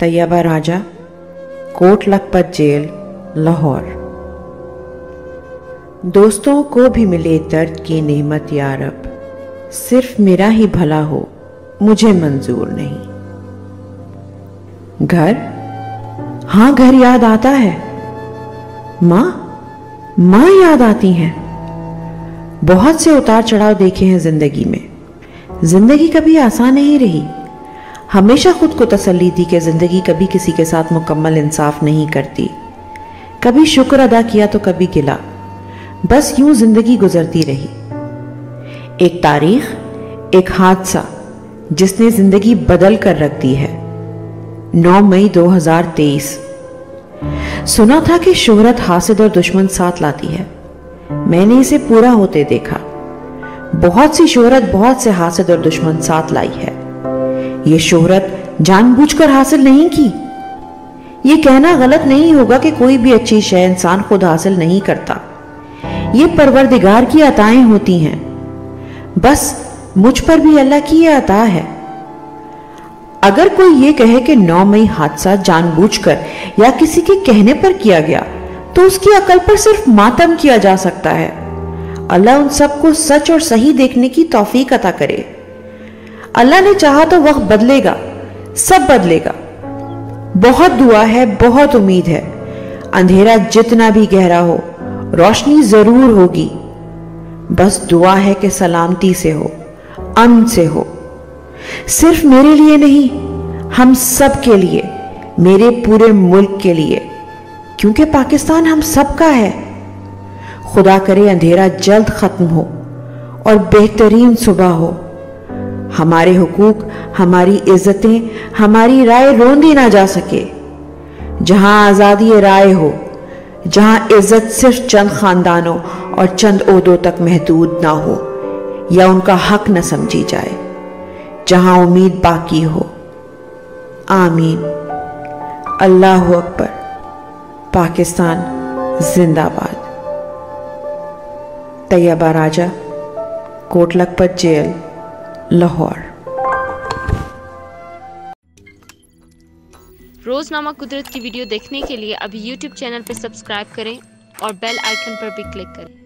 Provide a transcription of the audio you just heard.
तैयबा राजा, coat Lakhpat jail, Lahore. दोस्तों को भी मिले दर्द की नेमत या रब, सिर्फ मेरा ही भला हो मुझे मंजूर नहीं। घर, हाँ घर याद आता है। माँ याद आती हैं। बहुत से उतार चढ़ाव देखे हैं जिंदगी में। जिंदगी कभी आसान नहीं रही। हमेशा खुद को तसल्ली दी कि जिंदगी कभी किसी के साथ मुकम्मल इंसाफ नहीं करती। कभी शुक्र अदा किया तो कभी गिला, बस यूं जिंदगी गुजरती रही। एक तारीख, एक हादसा जिसने जिंदगी बदल कर रख दी है। 9 मई 2023। सुना था कि शोहरत हासिद और दुश्मन साथ लाती है। मैंने इसे पूरा होते देखा। बहुत सी शोहरत बहुत से हासिद और दुश्मन साथ लाई है। ये शोहरत जानबूझकर हासिल नहीं की। ये कहना गलत नहीं होगा कि कोई भी अच्छी शय इंसान खुद हासिल नहीं करता। ये परवरदिगार की अताएं होती हैं। बस मुझ पर भी अल्लाह की ये अता है। अगर कोई ये कहे कि 9 मई हादसा जानबूझकर या किसी के कहने पर किया गया, तो उसकी अकल पर सिर्फ मातम किया जा सकता है। अल्लाह उन सबको सच और सही देखने की तौफीक अता करे। अल्लाह ने चाहा तो वक्त बदलेगा, सब बदलेगा। बहुत दुआ है, बहुत उम्मीद है। अंधेरा जितना भी गहरा हो, रोशनी जरूर होगी। बस दुआ है कि सलामती से हो, अमन से हो। सिर्फ मेरे लिए नहीं, हम सब के लिए, मेरे पूरे मुल्क के लिए, क्योंकि पाकिस्तान हम सबका है। खुदा करे अंधेरा जल्द खत्म हो और बेहतरीन सुबह हो। हमारे हुकूक, हमारी इज्जतें, हमारी राय रोंदी ना जा सके। जहां आजादी राय हो, जहां इज्जत सिर्फ चंद खानदानों और चंद ओहदों तक महदूद ना हो या उनका हक न समझी जाए, जहां उम्मीद बाकी हो। आमीन। अल्लाहु अकबर। पाकिस्तान जिंदाबाद। तैयबा राजा, कोट लखपत जेल, लाहौर। रोजनामा कुदरत की वीडियो देखने के लिए अभी YouTube चैनल पर सब्सक्राइब करें और बेल आइकन पर भी क्लिक करें।